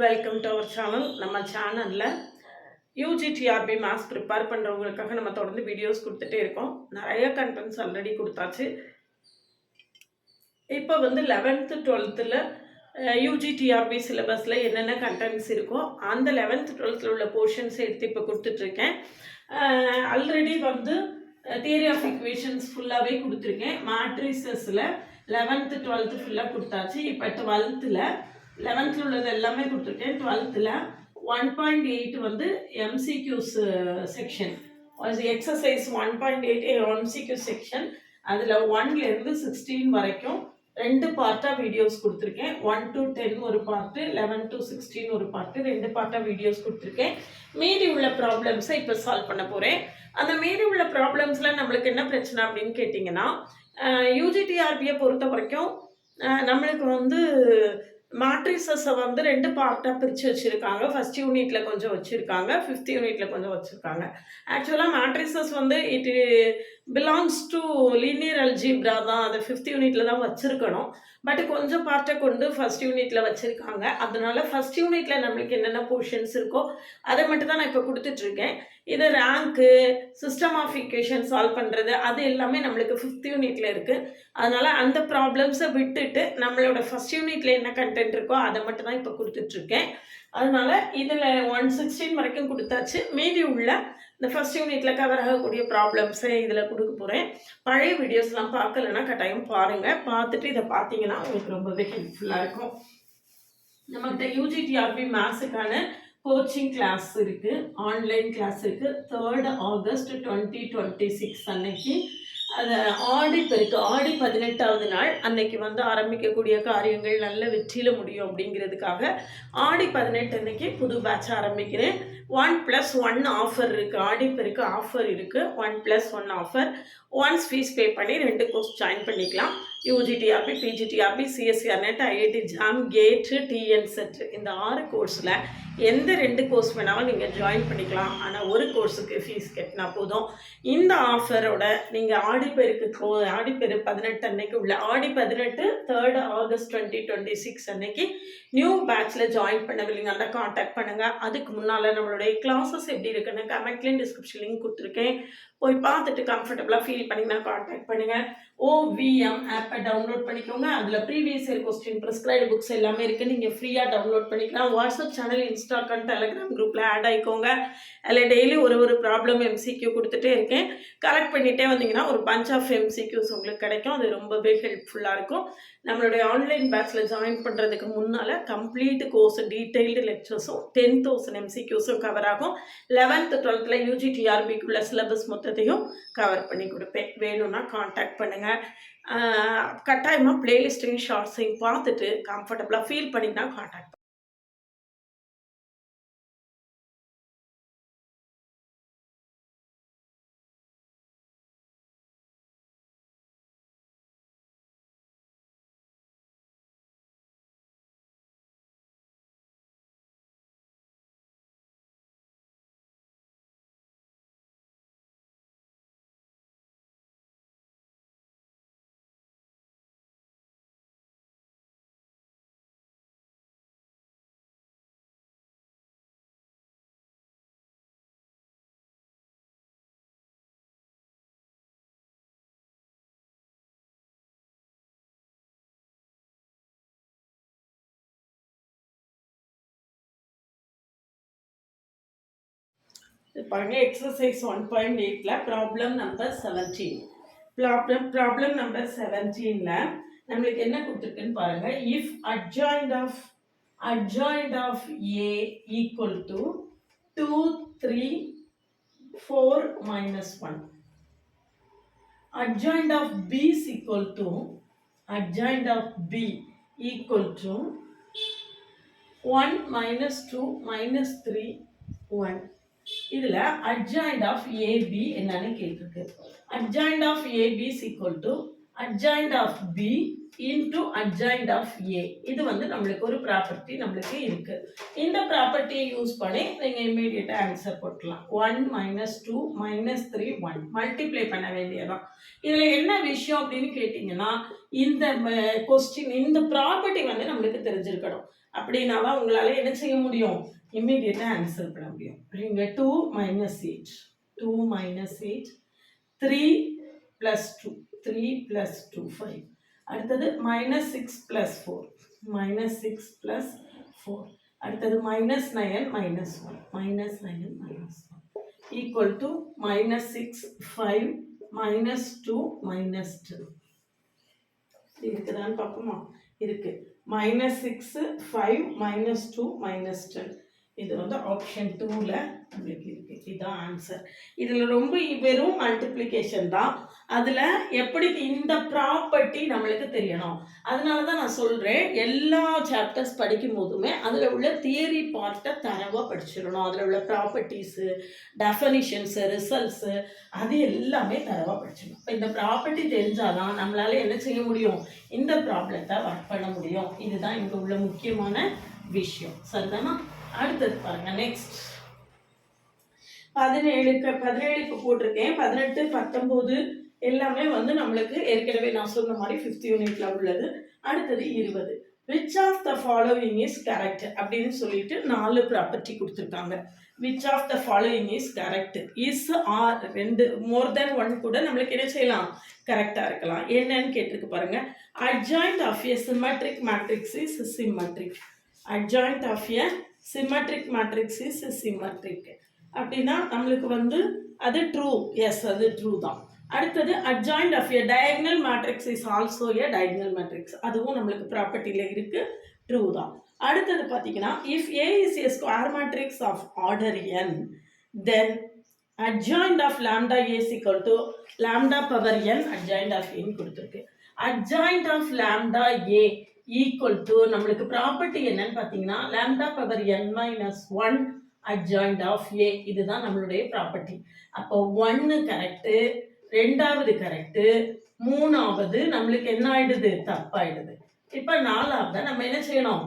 Welcome to our channel. நம்ம சேனலில் UGTRB maths prepare பண்ணுறவங்களுக்காக நம்ம தொடர்ந்து வீடியோஸ் கொடுத்துட்டே இருக்கோம். நிறைய கண்டென்ட்ஸ் ஆல்ரெடி கொடுத்தாச்சு. இப்போ 11th 12th யூஜிடிஆர்பி சிலபஸில் என்னென்ன கண்டென்ட்ஸ் இருக்கோ அந்த 11th 12th உள்ள போர்ஷன்ஸ் எடுத்து இப்போ கொடுத்துட்ருக்கேன். ஆல்ரெடி தியரி ஆஃப் இக்குவேஷன்ஸ் ஃபுல்லாகவே கொடுத்துருக்கேன். மேட்ரிசஸில் 11th 12th ஃபுல்லாக கொடுத்தாச்சு. இப்போ 12th 11th உள்ளது எல்லாமே கொடுத்துருக்கேன். 12th 1.8 MCQs section, exercise 1.8 MCQ section. அதில் 1லேருந்து 16 வரைக்கும் 2 பார்ட்டாக வீடியோஸ் கொடுத்துருக்கேன். 1 to 10 ஒரு பார்ட்டு, 11 to 16 ஒரு பார்ட்டு, 2 பார்ட்டாக வீடியோஸ் கொடுத்துருக்கேன். மீதி உள்ள ப்ராப்ளம்ஸை இப்போ சால்வ் பண்ண போகிறேன். அந்த மீதி உள்ள ப்ராப்ளம்ஸில் நம்மளுக்கு என்ன பிரச்சனை அப்படின்னு கேட்டிங்கன்னா, யூஜிடிஆர்பியை பொறுத்த வரைக்கும் நம்மளுக்கு மேட்ரிசஸை 2 பார்ட்டாக பிரித்து வச்சுருக்காங்க. ஃபஸ்ட் யூனிட்டில் கொஞ்சம் வச்சுருக்காங்க, 5th யூனிட்டில் கொஞ்சம் வச்சுருக்காங்க. ஆக்சுவலாக matrices it belongs to linear algebra தான். அதை 5th யூனிட்டில் தான் வச்சுருக்கணும். பட் கொஞ்சம் பார்ட்டை கொண்டு ஃபஸ்ட் யூனிட்டில் வச்சுருக்காங்க. அதனால ஃபஸ்ட் யூனிட்டில் நம்மளுக்கு என்னென்ன போர்ஷன்ஸ் இருக்கோ அதை மட்டும் தான் நான் இப்போ கொடுத்துட்ருக்கேன். இது rank, system of equation solve பண்ணுறது, அது எல்லாமே நம்மளுக்கு 5th யூனிட்டில் இருக்குது. அதனால் அந்த ப்ராப்ளம்ஸை விட்டுட்டு நம்மளோட ஃபஸ்ட் யூனிட்டில் என்ன கண்டென்ட் இருக்கோ அதை மட்டும் தான் இப்போ கொடுத்துட்ருக்கேன். அதனால் இதில் 116 வரைக்கும் கொடுத்தாச்சு. மீதி உள்ள இந்த ஃபஸ்ட் யூனிட்டில் கவர் ஆகக்கூடிய ப்ராப்ளம்ஸை இதில் கொடுக்க போகிறேன். பழைய வீடியோஸ்லாம் பார்க்கலன்னா கட்டாயம் பாருங்கள். பார்த்துட்டு இதை பார்த்தீங்கன்னா உங்களுக்கு ரொம்பவே ஹெல்ப்ஃபுல்லாக இருக்கும். நம்மகிட்ட யூஜிடிஆர்பி மேத்ஸுக்கான கோச்சிங் கிளாஸ் இருக்குது, ஆன்லைன் கிளாஸ் இருக்குது. 3rd August 2026 அன்னைக்கு அது ஆடி 18வது நாள் அன்னைக்கு ஆரம்பிக்கக்கூடிய காரியங்கள் நல்ல வெற்றியில் முடியும் அப்படிங்கிறதுக்காக ஆடி 18 அன்னைக்கு புது பேட்ச் ஆரம்பிக்கிறேன். 1+1 ஆஃபர் இருக்குது. ஆடி பெருக்கு ஆஃபர் இருக்குது. 1+1 ஆஃபர். ஒன்ஸ் ஃபீஸ் பே பண்ணி 2 கோர்ஸ் ஜாயின் பண்ணிக்கலாம். UGTRB, PGTRB, CSIR NET, IIT JAM, GATE, TNSET, இந்த 6 கோர்ஸில் எந்த 2 கோர்ஸ் வேணாலும் நீங்கள் ஜாயின் பண்ணிக்கலாம். ஆனால் ஒரு கோர்ஸுக்கு ஃபீஸ் கட்டினா போதும். இந்த ஆஃபரோட நீங்கள் ஆடிப்பெருக்கு 18 அன்னைக்கு உள்ள ஆடி 18 3rd August 2026 அன்னைக்கு நியூ பேட்சில் ஜாயின் பண்ணவில்லைங்கன்னா காண்டாக்ட் பண்ணுங்கள். அதுக்கு முன்னால் நம்மளுடைய கிளாஸஸ் எப்படி இருக்குன்னு கமெண்ட்லேயும் டிஸ்கிரிப்ஷன் லிங்க் கொடுத்துருக்கேன். போய் பார்த்துட்டு கம்ஃபர்டபுளாக ஃபீல் பண்ணிங்கன்னா காண்டாக்ட் பண்ணுங்கள். OVM ஆப்பை டவுன்லோட் பண்ணிக்கோங்க. அதில் previous year question, prescribed books எல்லாமே இருக்குது. நீங்கள் ஃப்ரீயாக டவுன்லோட் பண்ணிக்கலாம். வாட்ஸ்அப் சேனல், இன்ஸ்டாகிராம், டெலிகிராம் குரூப்பில் ஆட் ஆகிக்கோங்க. அதில் டெய்லி ஒரு ப்ராப்ளம் MCQ கொடுத்துட்டே இருக்கேன். கலெக்ட் பண்ணிகிட்டே வந்தீங்கன்னா ஒரு பஞ்ச் ஆஃப் MCQs உங்களுக்கு கிடைக்கும். அது ரொம்பவே ஹெல்ப்ஃபுல்லாக இருக்கும். நம்மளுடைய ஆன்லைன் பேட்சில் ஜாயின் பண்ணுறதுக்கு முன்னால் கம்ப்ளீட் கோர்ஸ், டீட்டெயில்டு லெக்சர்ஸும் 10,000 MCQஸும் கவர் ஆகும். 11th 12th யூஜிடிஆர்பிக்குள்ள சிலபஸ் மொத்தத்தையும் கவர் பண்ணி கொடுப்பேன். வேணும்னா காண்டாக்ட் பண்ணுங்கள். கட்டாயமாக பிளேலிஸ்ட்டையும் ஷார்ட்ஸையும் பார்த்துட்டு கம்ஃபர்டபுளாக ஃபீல் பண்ணிங்கன்னா காண்டாக்ட். பாருங்கள், exercise 1.8 problem number 17. Problem number 17 நம்மளுக்கு என்ன கொடுத்துருக்குன்னு பாருங்கள். If adjoint of A equal to 2, 3, 4, -1. Adjoint of B is equal to 1, -2, -3, 1. இதில் adjoint of AB என்னன்னு கேட்டிருக்கு. adjoint of AB is equal to adjoint of B into adjoint of A. இது நம்மளுக்கு ஒரு property நம்மளுக்கு இருக்கு. இந்த ப்ராப்பர்ட்டியை யூஸ் பண்ணி நீங்கள் இமீடியட்டாக ஆன்சர் போட்டலாம். 1, -2, -3, 1 மல்டிப்ளை பண்ண வேண்டியதான். இதில் என்ன விஷயம் அப்படின்னு கேட்டிங்கன்னா, இந்த கொஸ்டின், இந்த ப்ராப்பர்ட்டி நம்மளுக்கு தெரிஞ்சிருக்கணும். அப்படின்னாதான் உங்களால் என்ன செய்ய முடியும், இம்மீடியட்டாக ஆன்சர் பண்ண முடியும். இங்கே 2 minus 8, 2 minus 8, 3 plus 2, 3 plus 2, 5. அடுத்தது minus 6 plus 4, minus 6 plus 4. அடுத்தது minus 9 minus 1, minus 9 minus 1 equal to minus 6, 5, minus 2, minus 2. இருக்குதான்னு பார்ப்போமா? இருக்கு. minus 6, 5, minus 2, minus 10. இது வந்து ஆப்ஷன் 2ல நம்மளுக்கு இருக்கு. இதுதான் ஆன்சர். இதில் ரொம்ப வெறும் மல்டிப்ளிகேஷன் தான். அதில் எப்படி இந்த ப்ராப்பர்ட்டி நம்மளுக்கு தெரியணும். அதனால தான் நான் சொல்கிறேன், எல்லா சாப்டர்ஸ் படிக்கும் போதுமே அதில் உள்ள தியரி பார்ட்டை தரவாக படிச்சிடணும். அதில் உள்ள ப்ராப்பர்ட்டிஸு, டெஃபனிஷன்ஸு, ரிசல்ட்ஸு, அது எல்லாமே தரவாக படிச்சிடணும். இப்போ இந்த ப்ராப்பர்ட்டி தெரிஞ்சாதான் நம்மளால் என்ன செய்ய முடியும், இந்த ப்ராப்ளத்தை ஒர்க் பண்ண முடியும். இதுதான் இங்கே உள்ள முக்கியமான விஷயம். சரிதானா? அடுத்தது பாருங்க, நெக்ஸ்ட் 17 போட்டிருக்கேன். 18, 19 எல்லாமே வந்து நம்மளுக்கு ஏற்கனவே நான் சொன்ன மாதிரி 5th யூனிட்ல உள்ளது. அடுத்தது 20. which of the following is correct அப்படின்னு சொல்லிட்டு 4 ப்ராப்பர்ட்டி கொடுத்துருக்காங்க. which of the following is correct, is or 2 more than 1 கூட நம்மளுக்கு என்ன செய்யலாம், கரெக்டாக இருக்கலாம். என்னன்னு கேட்டிருக்கு பாருங்க. adjoint of a symmetric matrix is symmetric. adjoint of a symmetric matrix is symmetric அப்படின்னா நம்மளுக்கு வந்து அது ட்ரூ. எஸ், அது ட்ரூ தான். அடுத்தது adjoint of a diagonal matrix is also a diagonal matrix. அதுவும் நம்மளுக்கு ப்ராப்பர்ட்டியில் இருக்கு, ட்ரூ தான். அடுத்தது பார்த்தீங்கன்னா, if A is a square matrix of order n, then adjoint of lambda A is equal to lambda power n adjoint of n கொடுத்துருக்கு. adjoint of lambda A equal to நம்மளுக்கு property என்னன்னு பார்த்தீங்கன்னா lambda power n minus 1 adjoint of A. இதுதான் நம்மளுடைய property. அப்போ 1 correct, 2வது correct, 3வது நம்மளுக்கு என்ன ஆயிடுது, தப்பாயிடுது. இப்போ 4வது நம்ம என்ன செய்யணும்,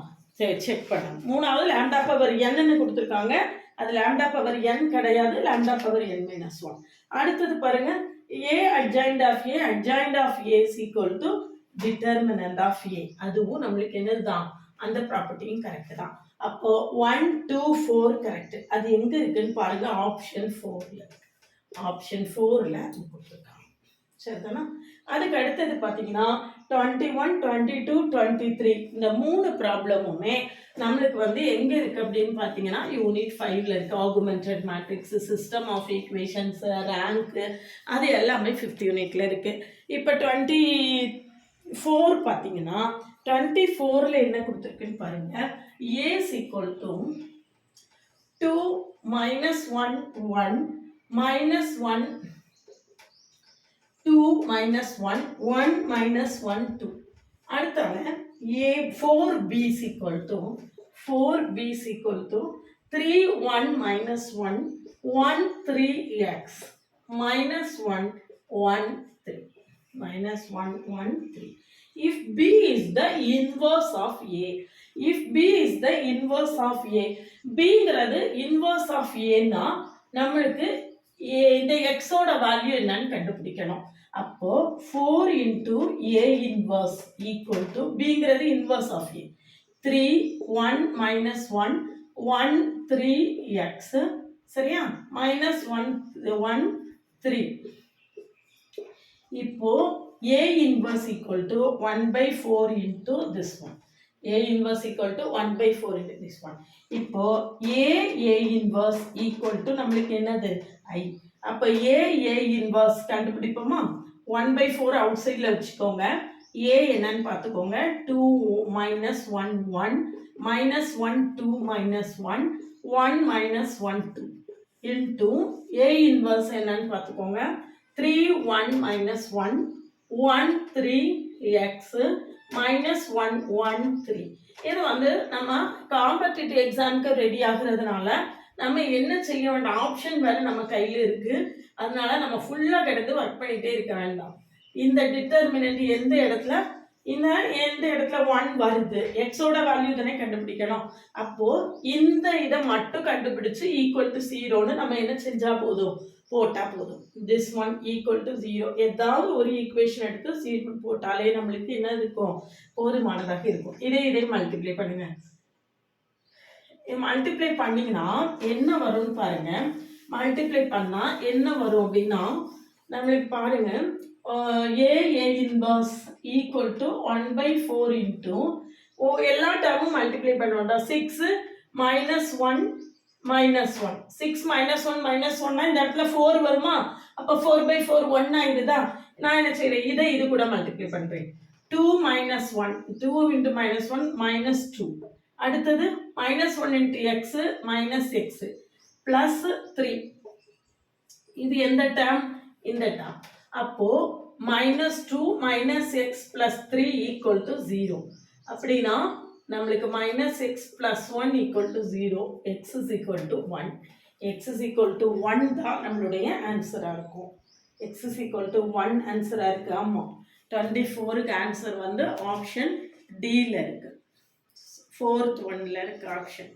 செக் பண்ணணும். 3வது lambda power n கொடுத்துருக்காங்க, அது lambda power n கிடையாது, lambda power n minus 1. அடுத்தது பாருங்க, A adjoint of A, adjoint of A is equal to determinant of A. அதுவும் நம்மளுக்கு என்னதுதான், அந்த ப்ராப்பர்ட்டியும் கரெக்ட் தான். அப்போ 1, 2, 4 கரெக்ட். அது எங்க இருக்குன்னு பாருங்க, ஆப்ஷன் 4ல. ஆப்ஷன் 4ல கொடுத்துருக்காங்க. சரிதானா? அதுக்கு அடுத்தது பார்த்தீங்கன்னா 21, 22, 23 இந்த 3 ப்ராப்ளமுமே நம்மளுக்கு வந்து எங்க இருக்கு அப்படின்னு பார்த்தீங்கன்னா யூனிட் 5ல இருக்கு. Augmented matrix, system of equations, rank, அது எல்லாமே 5th யூனிட்ல இருக்கு. இப்போ 24 பார்த்தீங்கன்னா 24ல என்ன கொடுத்துருக்குன்னு பாருங்க. A is equal to 2 minus 1 1 minus 1 2 minus 1 1 minus 1 2. அடுத்தது A 4B is equal to 3 1 minus 1 1 3x minus 1 1 3 minus 1 1 3. If B is the inverse of A, if B is the inverse of A, Bங்கிறது inverse of A னா நம்மளுக்கு இந்த x ஓட value என்னன்னு கண்டுபிடிக்கணும். அப்போ 4 into A inverse equal to Bங்கிறது inverse of A, 3 1 minus 1 1 3x சரியா, minus 1 1 3. இப்போ A inverse equal to 1/4 into this one. A inverse equal to 1/4 into this one. இப்போ A inverse equal to நம்மளுக்கு என்னது I. அப்போ A inverse கண்டுபிடிப்போமா? 1/4 out சைடில் வச்சுக்கோங்க. A என்னன்னு பார்த்துக்கோங்க. 2 minus 1 1 minus 1 2 minus 1 1 minus 1 2 into A inverse என்னன்னு பார்த்துக்கோங்க. 3 1 minus 1 1 3x minus 1 1 3. இது வந்து நம்ம காம்படிட்டிவ் எக்ஸாமுக்கு ரெடி ஆகுறதுனால நம்ம என்ன செய்ய வேண்டாம், ஆப்ஷன் வேறு நம்ம கையில் இருக்குது. அதனால நம்ம ஃபுல்லாக கிடந்து ஒர்க் பண்ணிகிட்டே இருக்க வேண்டாம். இந்த டிட்டர்மினன்ட் எந்த இடத்துல 1 வருது, எக்ஸோட வேல்யூ தானே கண்டுபிடிக்கணும். அப்போது இந்த இதை மட்டும் கண்டுபிடிச்சு ஈக்குவல் டு 0ன்னு நம்ம என்ன செஞ்சால் போதும், போட்டால் போதும். this one equal to 0 ஏதாவது ஒரு ஈக்குவேஷன் எடுத்து 0 போட்டாலே நம்மளுக்கு என்ன இருக்கும், போதுமானதாக இருக்கும். இதை மல்டிப்ளை பண்ணுங்க. மல்டிப்ளை பண்ணிங்கன்னா என்ன வரும்னு பாருங்க. மல்டிப்ளை பண்ணால் என்ன வரும் அப்படின்னா நம்மளுக்கு பாருங்க A inverse equal to 1/4 into எல்லா டேர்மும் மல்டிப்ளை பண்ண வேண்டாம். 6 -1 -1 6 -1 -1 இந்த இடத்துல 4 வருமா? அப்போ 4/4 1 ஆயிடுதா? நான் என்ன செய்கிறேன், இதை இது கூட மல்டிப்ளை பண்ணுறேன். 2 - 1 2 × -1 -2 அடுத்தது -1 × x -x +3 இது எந்த டேர்ம்? இந்த டேர்ம். அப்போ -2 - x +3 = 0. அப்படின்னா நம்மளுக்கு -x + 1 = 0, x = 1. x = 1 தான் நம்மளுடைய ஆன்சராக இருக்கும். x = 1 ஆன்சராக இருக்குது. ஆமாம், 24க்கு ஆன்சர் வந்து ஆப்ஷன் டியில் இருக்குது. 4th ஒன்ல இருக்கு ஆப்ஷன்.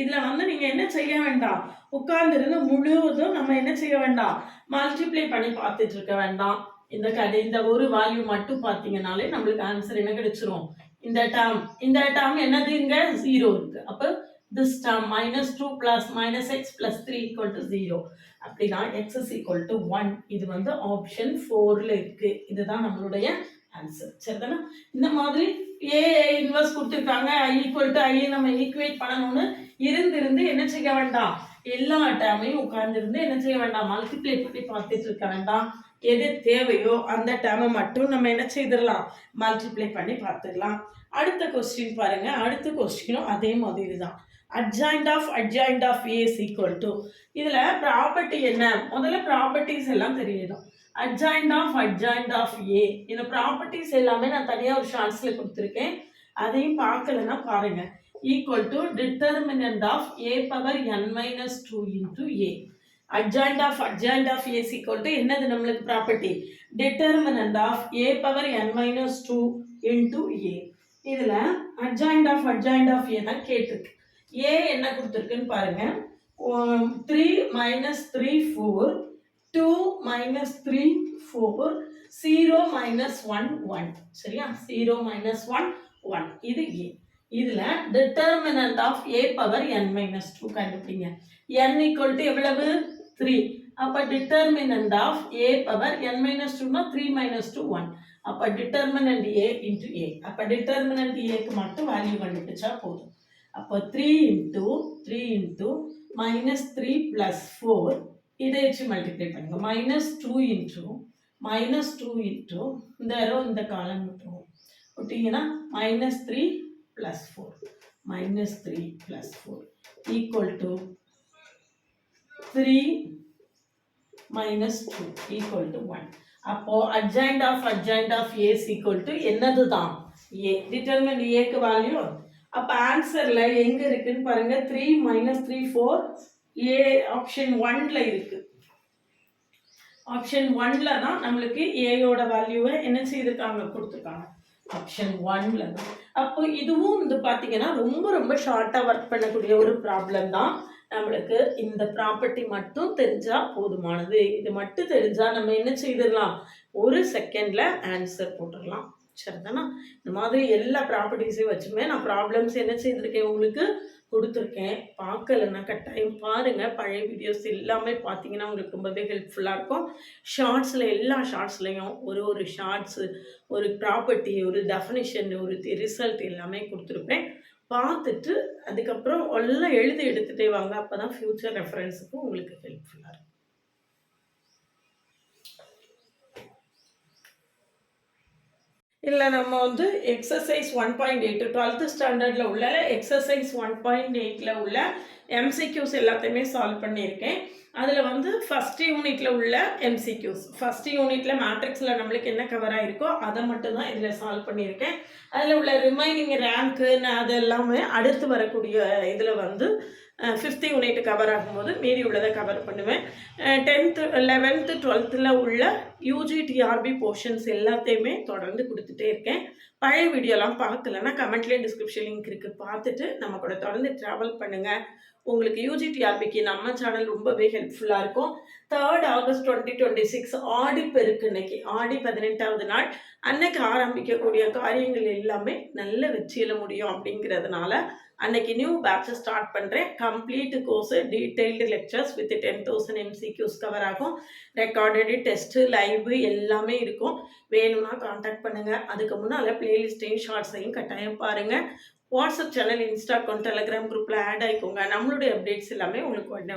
இதில் வந்து நீங்கள் என்ன செய்ய வேண்டாம், உட்கார்ந்துருந்து முழுவதும் நம்ம என்ன செய்ய வேண்டாம், மல்டிப்ளை பண்ணி பார்த்துட்டு இருக்க வேண்டாம். இந்த ஒரு வேல்யூ மட்டும் பார்த்தீங்கன்னாலே நம்மளுக்கு ஆன்சர் என்ன கிடைச்சிரும். இந்த டேர்ம் என்னது, இங்கே 0 இருக்கு. அப்போ this term -2 + -x +3 = 0. அப்படின்னா x = 1. இது வந்து ஆப்ஷன் 4ல இருக்கு. இதுதான் நம்மளுடைய ஆன்சர். சரிதானா? இந்த மாதிரி ஏ இன்வர்ஸ் கொடுத்துருக்காங்க, I நம்ம ஈக்குவேட் பண்ணணும்னு இருந்து என்ன செய்ய வேண்டாம், எல்லா டேர்மையும் உட்கார்ந்துருந்து என்ன செய்ய வேண்டாம், மல்டிப்ளை பண்ணி பார்த்துட்டு இருக்க வேண்டாம். எது தேவையோ அந்த டேர்மை மட்டும் நம்ம என்ன செய்திடலாம், மல்டிப்ளை பண்ணி பார்த்துடலாம். அடுத்த கொஸ்டின் பாருங்க. அடுத்த கொஸ்டினும் அதே மாதிரி தான். adjoint of A is equal to, இதில் ப்ராப்பர்ட்டி என்ன, முதல்ல ப்ராப்பர்ட்டிஸ் எல்லாம் தெரியணும். adjoint of A, இந்த ப்ராப்பர்ட்டிஸ் எல்லாமே நான் தனியாக ஒரு ஷார்ட்ஸில் கொடுத்துருக்கேன், அதையும் பார்க்கலன்னா பாருங்க. Equal to determinant of A⁻n-2 into A. adjoint of A is equal to என்னது நம்மளுக்கு property, determinant of A⁻n-2 into A. இதில் adjoint of A தான் கேட்டிருக்கு. A என்ன கொடுத்துருக்குன்னு பாருங்க. 3 - 3 4, 2 - 3 4, 0 - 1 1. சரியா? 0 - 1 1. இது A. இதுல டிட்டர்மினன்ட் ஆஃப் A⁻n-2 கண்டுபிடிங்க. n = எவ்வளவு, 3. அப்ப டிட்டர்மினன்ட் ஆஃப் A⁻n-2னா 3 - 2 1. அப்ப டிட்டர்மினன்ட் A into A. அப்ப டிட்டர்மினன்ட் Aக்கு மட்டும் வேல்யூ கண்டுபிடிச்சா போதும். அப்போ 3 × -3 + 4 இதை வச்சு மல்டிப்ளை பண்ணுங்க. -2 × இந்த காலம் விட்டுருவோம். விட்டீங்கன்னா -3 + 4 -3 + 4 = 3 - 2 = 1. அப்போ adjoint of A = என்னது தான், A. டிட்டர்மினன்ட் Aக்கு வேல்யூ. அப்போ ஆன்சரில் எங்கே இருக்குன்னு பாருங்க. 3 - 3 4 A ஆப்ஷன் 1ல இருக்கு. ஆப்ஷன் 1ல தான் நம்மளுக்கு ஏயோட வேல்யூவை என்ன செய்திருக்காங்க, கொடுத்துருக்காங்க. ஆப்ஷன் 1ல தான். அப்போ இதுவும் வந்து பார்த்தீங்கன்னா ரொம்ப ஷார்ட்டாக ஒர்க் பண்ணக்கூடிய ஒரு ப்ராப்ளம் தான். நம்மளுக்கு இந்த ப்ராப்பர்ட்டி மட்டும் தெரிஞ்சால் போதுமானது. இது மட்டும் தெரிஞ்சால் நம்ம என்ன செய்திடலாம், ஒரு செகண்டில் ஆன்சர் போட்டுடலாம். சரிதானா? இந்த மாதிரி எல்லா ப்ராப்பர்ட்டிஸையும் வச்சுமே நான் ப்ராப்ளம்ஸ் என்ன செய்திருக்கேன், உங்களுக்கு கொடுத்துருக்கேன். பார்க்கலன்னா கட்டாயம் பாருங்கள். பழைய வீடியோஸ் எல்லாமே பார்த்தீங்கன்னா உங்களுக்கு ரொம்பவே ஹெல்ப்ஃபுல்லாக இருக்கும். ஷார்ட்ஸில் எல்லா ஷார்ட்ஸ்லையும் ஒரு ஷார்ட்ஸு, ஒரு ப்ராப்பர்ட்டி, ஒரு டெஃபினிஷன், ஒரு ரிசல்ட் எல்லாமே கொடுத்துருப்பேன். பார்த்துட்டு அதுக்கப்புறம் எல்லாம் எழுதி எடுத்துகிட்டே வாங்க. அப்போ தான் ஃப்யூச்சர் ரெஃபரன்ஸுக்கும் உங்களுக்கு ஹெல்ப்ஃபுல்லாக இருக்கும். இல்லை நம்ம வந்து எக்ஸசைஸ் 1.8 12th ஸ்டாண்டர்டில் உள்ள எக்ஸசைஸ் 1.8ல் உள்ள MCQs எல்லாத்தையுமே சால்வ் பண்ணியிருக்கேன். அதில் வந்து ஃபஸ்ட் யூனிட்டில் உள்ள MCQs, ஃபஸ்ட் யூனிட்டில் மேட்ரிக்ஸில் நம்மளுக்கு என்ன கவர் ஆகிருக்கோ அதை மட்டும்தான் இதில் சால்வ் பண்ணியிருக்கேன். அதில் உள்ள ரிமைனிங் ரேங்க்கு அது எல்லாமே அடுத்து வரக்கூடிய இதில் வந்து 5th யூனிட் கவர் ஆகும்போது மீதி உள்ளதை கவர் பண்ணுவேன். 10th 11th 12th உள்ள UGTRB போர்ஷன்ஸ் எல்லாத்தையுமே தொடர்ந்து கொடுத்துட்டே இருக்கேன். பழைய வீடியோலாம் பார்க்கலன்னா கமெண்ட்லேயே டிஸ்கிரிப்ஷன் லிங்க் இருக்குது, பார்த்துட்டு நம்ம கூட தொடர்ந்து ட்ராவல் பண்ணுங்கள். உங்களுக்கு UGTRBக்கு நம்ம சேனல் ரொம்பவே ஹெல்ப்ஃபுல்லாக இருக்கும். 3rd August 2026 ஆடி பெருக்கு இன்னைக்கு, ஆடி 18வது நாள். அன்னைக்கு ஆரம்பிக்கக்கூடிய காரியங்கள் எல்லாமே நல்ல வெற்றியில முடியும் அப்படிங்கிறதுனால அன்னைக்கு நியூ பேட்ச் ஸ்டார்ட் பண்ணுறேன். Complete course detailed lectures with 10,000 MCQs cover ஆகும். ரெக்கார்டடு டெஸ்ட்டு லைவ் எல்லாமே இருக்கும். வேணும்னா காண்டாக்ட் பண்ணுங்கள். அதுக்கு முன்னால் பிளேலிஸ்ட்டையும் ஷார்ட்ஸையும் கட்டாயம் பாருங்கள். WhatsApp channel, Insta account, Telegram குரூப்பில் ஆட் ஆகிக்கோங்க. நம்மளுடைய அப்டேட்ஸ் எல்லாமே உங்களுக்கு உடனே